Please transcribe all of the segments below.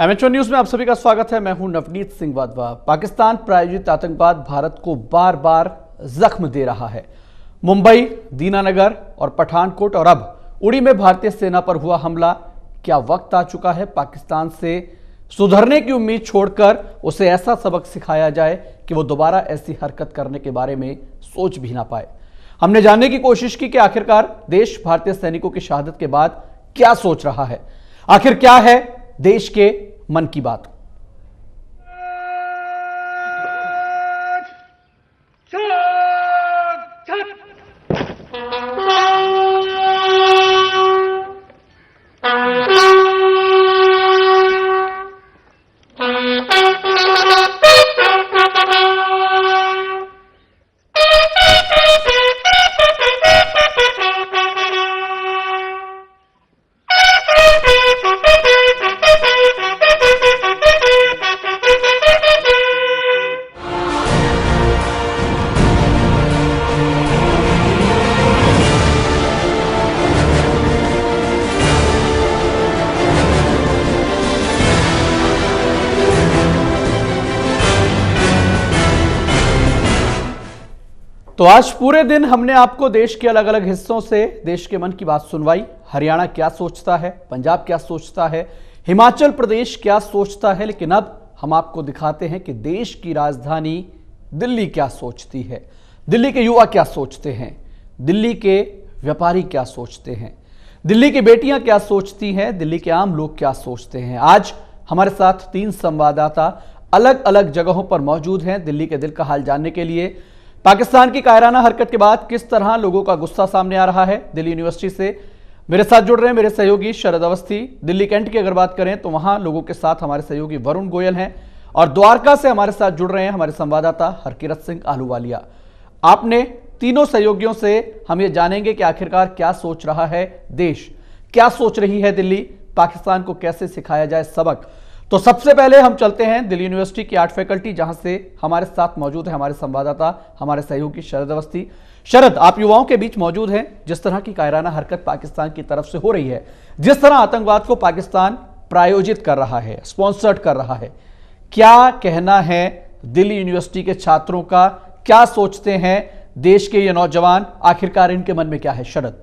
MHO news में आप सभी का स्वागत है। मैं हूं नवनीत सिंह वाधवा। पाकिस्तान प्रायोजित आतंकवाद भारत को बार बार जख्म दे रहा है। मुंबई, दीनानगर और पठानकोट और अब उड़ी में भारतीय सेना पर हुआ हमला। क्या वक्त आ चुका है पाकिस्तान से सुधरने की उम्मीद छोड़कर उसे ऐसा सबक सिखाया जाए कि वो दोबारा ऐसी हरकत करने के बारे में सोच भी ना पाए। हमने जानने की कोशिश की कि आखिरकार देश भारतीय सैनिकों की शहादत के बाद क्या सोच रहा है। आखिर क्या है देश के मन की बात। तो आज पूरे दिन हमने आपको देश के अलग अलग हिस्सों से देश के मन की बात सुनवाई। हरियाणा क्या सोचता है, पंजाब क्या सोचता है, हिमाचल प्रदेश क्या सोचता है, लेकिन अब हम आपको दिखाते हैं कि देश की राजधानी दिल्ली क्या सोचती है। दिल्ली के युवा क्या सोचते हैं, दिल्ली के व्यापारी क्या सोचते हैं, दिल्ली की बेटियां क्या सोचती हैं, दिल्ली के आम लोग क्या सोचते हैं। आज हमारे साथ 3 संवाददाता अलग अलग जगहों पर मौजूद हैं दिल्ली के दिल का हाल जानने के लिए। पाकिस्तान की कायराना हरकत के बाद किस तरह लोगों का गुस्सा सामने आ रहा है। दिल्ली यूनिवर्सिटी से मेरे साथ जुड़ रहे हैं मेरे सहयोगी शरद अवस्थी। दिल्ली कैंट की अगर बात करें तो वहां लोगों के साथ हमारे सहयोगी वरुण गोयल हैं और द्वारका से हमारे साथ जुड़ रहे हैं हमारे संवाददाता हरकिरत सिंह आहलूवालिया। आपने तीनों सहयोगियों से हम ये जानेंगे कि आखिरकार क्या सोच रहा है देश, क्या सोच रही है दिल्ली, पाकिस्तान को कैसे सिखाया जाए सबक। तो सबसे पहले हम चलते हैं दिल्ली यूनिवर्सिटी की आर्ट फैकल्टी, जहां से हमारे साथ मौजूद है हमारे संवाददाता, हमारे सहयोगी शरद अवस्थी। शरद, आप युवाओं के बीच मौजूद हैं। जिस तरह की कायराना हरकत पाकिस्तान की तरफ से हो रही है, जिस तरह आतंकवाद को पाकिस्तान प्रायोजित कर रहा है, स्पॉन्सर्ड कर रहा है, क्या कहना है दिल्ली यूनिवर्सिटी के छात्रों का, क्या सोचते हैं देश के ये नौजवान, आखिरकार इनके मन में क्या है। शरद।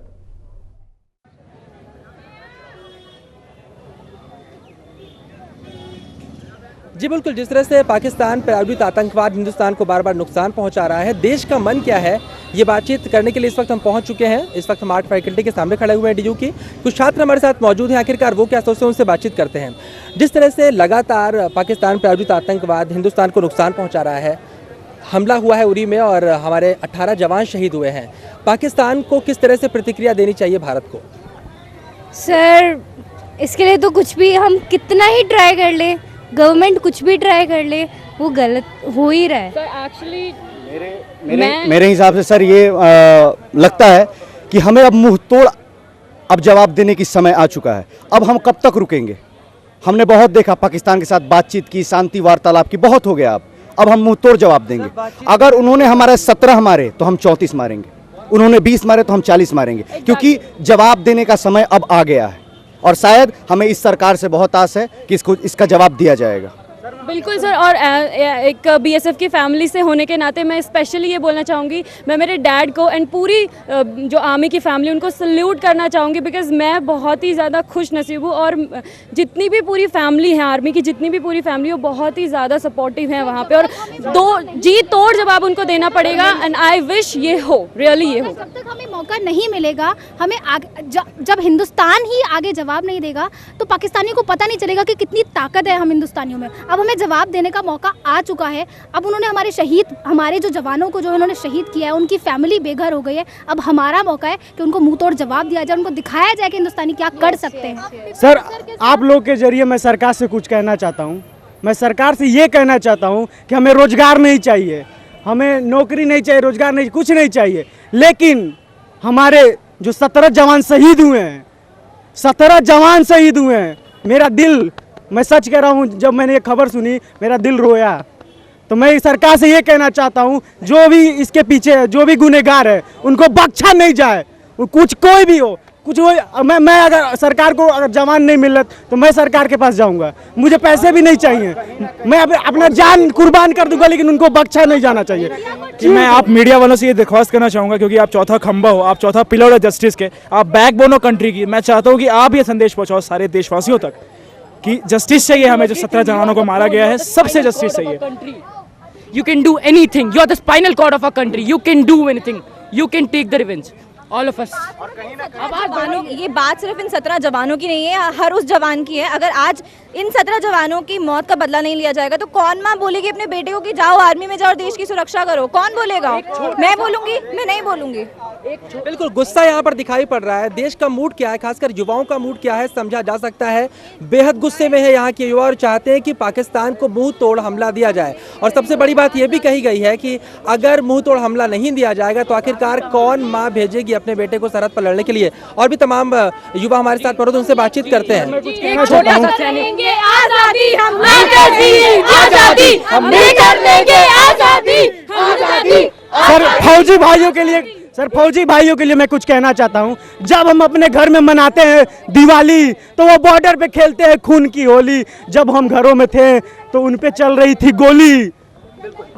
जी बिल्कुल, जिस तरह से पाकिस्तान प्रायोजित आतंकवाद हिंदुस्तान को बार बार नुकसान पहुंचा रहा है, देश का मन क्या है, ये बातचीत करने के लिए इस वक्त हम पहुंच चुके हैं। इस वक्त हम आर्ट फैकल्टी के सामने खड़े हुए हैं डीयू की। कुछ छात्र हमारे साथ मौजूद हैं, आखिरकार वो क्या सोचते हैं उनसे बातचीत करते हैं। जिस तरह से लगातार पाकिस्तान प्रायोजित आतंकवाद हिंदुस्तान को नुकसान पहुँचा रहा है, हमला हुआ है उरी में और हमारे 18 जवान शहीद हुए हैं, पाकिस्तान को किस तरह से प्रतिक्रिया देनी चाहिए भारत को? सर, इसके लिए तो कुछ भी हम कितना ही ट्राई कर ले, गवर्नमेंट कुछ भी ट्राई कर ले, वो गलत हो ही रहा है। सर एक्चुअली मेरे हिसाब से सर ये लगता है कि हमें अब मुंह तोड़ अब जवाब देने की समय आ चुका है। अब हम कब तक रुकेंगे? हमने बहुत देखा, पाकिस्तान के साथ बातचीत की, शांति वार्तालाप की, बहुत हो गया। अब हम मुंह तोड़ जवाब देंगे। अगर उन्होंने हमारे 17 मारे तो हम 34 मारेंगे, उन्होंने 20 मारे तो हम 40 मारेंगे, क्योंकि जवाब देने का समय अब आ गया है और शायद हमें इस सरकार से बहुत आस है कि इसका जवाब दिया जाएगा। बिल्कुल सर, और एक बीएसएफ की फैमिली से होने के नाते मैं स्पेशली ये बोलना चाहूँगी, मैं मेरे डैड को एंड पूरी जो आर्मी की फैमिली उनको सल्यूट करना चाहूँगी, बिकॉज़ मैं बहुत ही ज़्यादा खुश नसीब हूँ और जितनी भी पूरी फैमिली है आर्मी की, जितनी भी पूरी फैमिली, वो बहुत ही ज़्यादा सपोर्टिव है वहाँ पे और जी तोड़ जवाब उनको देना पड़ेगा एंड आई विश ये हो, रियली ये हो। जब तक हमें मौका नहीं मिलेगा, हमें जब हिंदुस्तान ही आगे जवाब नहीं देगा तो पाकिस्तानियों को पता नहीं चलेगा कि कितनी ताकत है हम हिंदुस्तानियों में। अब हमें जवाब देने का मौका आ चुका है। अब उन्होंने हमारे जो जवानों को जो उन्होंने शहीद किया है, उनकी फैमिली बेघर हो गई है। अब हमारा मौका है कि उनको मुंह तोड़ जवाब दिया जाए, उनको दिखाया जाए कि हिंदुस्तानी क्या कर सकते हैं। सर, आप लोग के जरिए मैं सरकार से कुछ कहना चाहता हूँ। मैं सरकार से ये कहना चाहता हूँ कि हमें रोजगार नहीं चाहिए, हमें नौकरी नहीं चाहिए, रोजगार नहीं, कुछ नहीं चाहिए, लेकिन हमारे जो 17 जवान शहीद हुए हैं, 17 जवान शहीद हुए हैं, मेरा दिल, मैं सच कह रहा हूँ, जब मैंने ये खबर सुनी मेरा दिल रोया। तो मैं सरकार से ये कहना चाहता हूँ, जो भी इसके पीछे है, जो भी गुनहगार है, उनको बख्शा नहीं जाए। कुछ कोई भी हो, कुछ हो, मैं अगर सरकार को अगर जवान नहीं मिल तो मैं सरकार के पास जाऊंगा, मुझे पैसे भी नहीं चाहिए, मैं अपना जान कुर्बान कर दूंगा, लेकिन उनको बख्शा नहीं जाना चाहिए। कि मैं आप मीडिया वालों से ये दरख्वास्त करना चाहूँगा, क्योंकि आप चौथा खंभा हो, आप चौथा पिलर हो जस्टिस के, आप बैकबोन हो कंट्री की। मैं चाहता हूँ कि आप ये संदेश पहुँचाओ सारे देशवासियों तक कि जस्टिस चाहिए हमें, जो 17 जवानों को मारा गया है, सबसे जस्टिस चाहिए। You can do anything. You are the spinal cord of our country. You can do anything. You can take the revenge. All of us. जवानों, ये बात सिर्फ इन 17 जवानों की नहीं है, हर उस जवान की है। अगर आज इन 17 जवानों की मौत का बदला नहीं लिया जाएगा तो कौन माँ बोलेगी अपने बेटे को कि जाओ आर्मी में जाओ और देश की सुरक्षा करो? कौन बोलेगा? मैं बोलूंगी? मैं नहीं बोलूंगी। बिल्कुल गुस्सा यहाँ पर दिखाई पड़ रहा है। देश का मूड क्या है, खासकर युवाओं का मूड क्या है, समझा जा सकता है। बेहद गुस्से में है यहाँ के युवा और चाहते हैं कि पाकिस्तान को मुंह तोड़ हमला दिया जाए। और सबसे बड़ी बात यह भी कही गई है कि अगर मुंह तोड़ हमला नहीं दिया जाएगा तो आखिरकार कौन माँ भेजेगी अपने बेटे को सरहद पर लड़ने के लिए। और भी तमाम युवा हमारे साथ मौजूद, उनसे बातचत करते हैं। आजादी हम आजादी हम कर लेंगे आजादी आजादी। सर फौजी भाइयों के लिए मैं कुछ कहना चाहता हूं। जब हम अपने घर में मनाते हैं दिवाली तो वो बॉर्डर पे खेलते हैं खून की होली, जब हम घरों में थे तो उन पे चल रही थी गोली।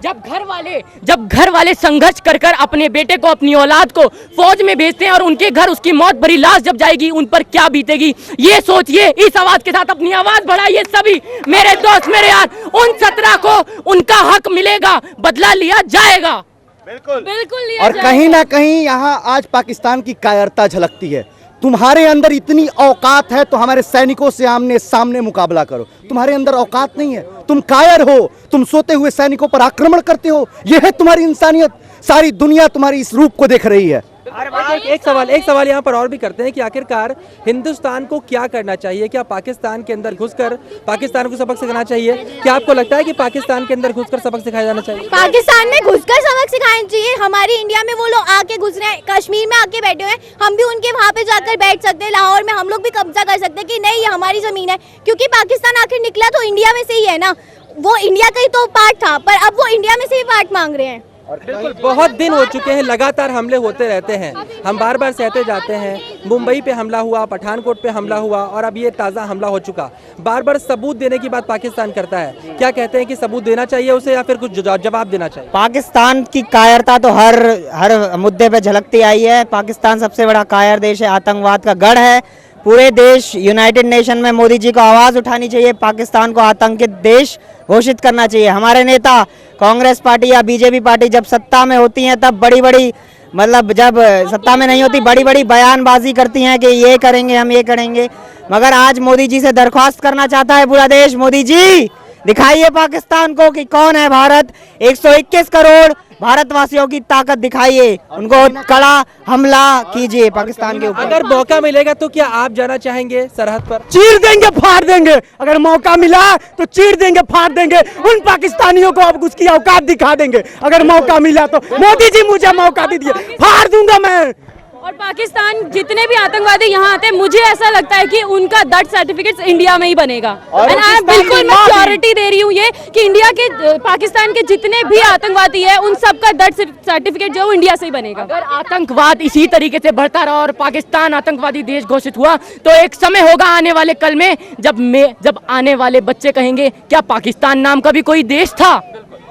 जब घर वाले संघर्ष कर कर अपने बेटे को, अपनी औलाद को फौज में भेजते हैं और उनके घर उसकी मौत भरी लाश जब जाएगी उन पर क्या बीतेगी, ये सोचिए। इस आवाज के साथ अपनी आवाज बढ़ाइए सभी मेरे दोस्त, मेरे यार। उन 17 को उनका हक मिलेगा, बदला लिया जाएगा। बिल्कुल लिया और कहीं ना कहीं यहाँ आज पाकिस्तान की कायरता झलकती है। तुम्हारे अंदर इतनी औकात है तो हमारे सैनिकों से आमने सामने मुकाबला करो। तुम्हारे अंदर औकात नहीं है, तुम कायर हो, तुम सोते हुए सैनिकों पर आक्रमण करते हो। यह है तुम्हारी इंसानियत। सारी दुनिया तुम्हारी इस रूप को देख रही है। एक सवाल यहाँ पर और भी करते हैं कि आखिरकार हिंदुस्तान को क्या करना चाहिए? क्या पाकिस्तान के अंदर घुसकर पाकिस्तान को सबक सिखाना चाहिए? क्या आपको लगता है कि पाकिस्तान के अंदर घुसकर सबक सिखाया जाना चाहिए? पाकिस्तान में घुसकर सबक सिखाना चाहिए। हमारी इंडिया में वो लोग आके घुस रहे हैं, कश्मीर में आके बैठे हुए हैं, हम भी उनके वहाँ पे जाकर बैठ सकते हैं। लाहौर में हम लोग भी कब्जा कर सकते हैं कि नहीं ये हमारी जमीन है, क्योंकि पाकिस्तान आखिर निकला तो इंडिया में से ही है ना। वो इंडिया का ही तो पार्ट था, पर अब वो इंडिया में से ही पार्ट मांग रहे हैं। बिल्कुल बहुत दिन हो चुके हैं, लगातार हमले होते रहते हैं, हम बार बार सहते जाते हैं। मुंबई पे हमला हुआ, पठानकोट पे हमला हुआ और अब ये ताज़ा हमला हो चुका। बार बार सबूत देने की बात पाकिस्तान करता है। क्या कहते हैं कि सबूत देना चाहिए उसे या फिर कुछ जवाब देना चाहिए? पाकिस्तान की कायरता तो हर मुद्दे पे झलकती आई है। पाकिस्तान सबसे बड़ा कायर देश है, आतंकवाद का गढ़ है। पूरे देश यूनाइटेड नेशन में मोदी जी को आवाज़ उठानी चाहिए, पाकिस्तान को आतंकित देश घोषित करना चाहिए। हमारे नेता कांग्रेस पार्टी या बीजेपी पार्टी जब सत्ता में होती हैं तब बड़ी मतलब जब सत्ता में नहीं होती बड़ी बयानबाजी करती हैं कि ये करेंगे हम ये करेंगे। मगर आज मोदी जी से दरख्वास्त करना चाहता है पूरा देश, मोदी जी दिखाइए पाकिस्तान को कि कौन है भारत। 121 करोड़ भारतवासियों की ताकत दिखाइए, उनको कड़ा हमला कीजिए पाकिस्तान के ऊपर। अगर मौका मिलेगा तो क्या आप जाना चाहेंगे सरहद पर? चीर देंगे, फाड़ देंगे। अगर मौका मिला तो चीर देंगे, फाड़ देंगे। उन पाकिस्तानियों को अब उसकी औकात दिखा देंगे। अगर मौका मिला तो मोदी जी मुझे मौका दीजिए, फाड़ दूंगा मैं। और पाकिस्तान जितने भी आतंकवादी यहाँ आते हैं, मुझे ऐसा लगता है कि उनका दर्द सर्टिफिकेट इंडिया में ही बनेगा। बिल्कुल मैं श्योरिटी दे रही हूँ ये कि इंडिया के पाकिस्तान के जितने भी आतंकवादी है उन सबका दर्द सर्टिफिकेट जो इंडिया से ही बनेगा। अगर आतंकवाद इसी तरीके से बढ़ता रहा और पाकिस्तान आतंकवादी देश घोषित हुआ तो एक समय होगा आने वाले कल में जब आने वाले बच्चे कहेंगे क्या पाकिस्तान नाम का भी कोई देश था?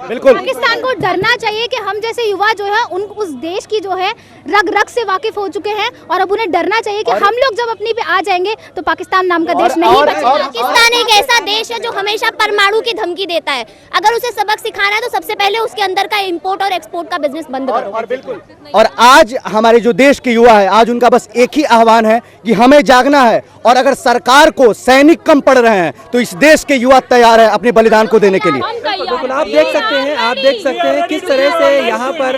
बिल्कुल पाकिस्तान को डरना चाहिए कि हम जैसे युवा जो है उस देश की जो है रग रग से वाकिफ हो चुके हैं और अब उन्हें डरना चाहिए कि हम लोग जब अपनी पे आ जाएंगे तो पाकिस्तान नाम का देश नहीं बचेगा। पाकिस्तान एक ऐसा देश है जो हमेशा परमाणु की धमकी देता है। अगर उसे सबक सिखाना है तो सबसे पहले उसके अंदर का इंपोर्ट और एक्सपोर्ट का बिजनेस बंद करो। और आज हमारे जो देश के युवा है, आज उनका बस एक ही आह्वान है कि हमें जागना है। और अगर सरकार को सैनिक कम पड़ रहे हैं तो इस देश के युवा तैयार है अपने बलिदान को देने के लिए। बिल्कुल आप देख सकते हैं किस तरह से यहाँ पर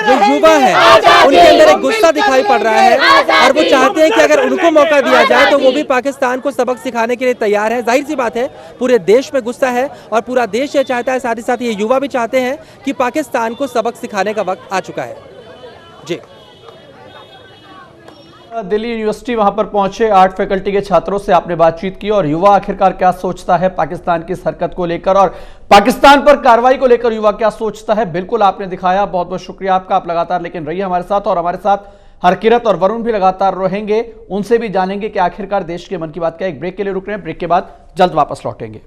जो युवा है उनके अंदर एक गुस्सा दिखाई पड़ रहा है और वो चाहते हैं कि अगर उनको मौका दिया जाए तो वो भी पाकिस्तान को सबक सिखाने के लिए तैयार है। जाहिर सी बात है पूरे देश में गुस्सा है और पूरा देश ये चाहता है, साथ ही साथ ये युवा भी चाहते हैं कि पाकिस्तान को सबक सिखाने का वक्त आ चुका है। जी दिल्ली यूनिवर्सिटी वहां पर पहुंचे 8 फैकल्टी के छात्रों से आपने बातचीत की और युवा आखिरकार क्या सोचता है पाकिस्तान की इस हरकत को लेकर और पाकिस्तान पर कार्रवाई को लेकर युवा क्या सोचता है, बिल्कुल आपने दिखाया। बहुत बहुत शुक्रिया आपका, आप लगातार लेकिन रहिए हमारे साथ और हमारे साथ हरकिरत और वरुण भी लगातार रहेंगे, उनसे भी जानेंगे कि आखिरकार देश के मन की बात क्या है। एक ब्रेक के लिए रुक रहे हैं, ब्रेक के बाद जल्द वापस लौटेंगे।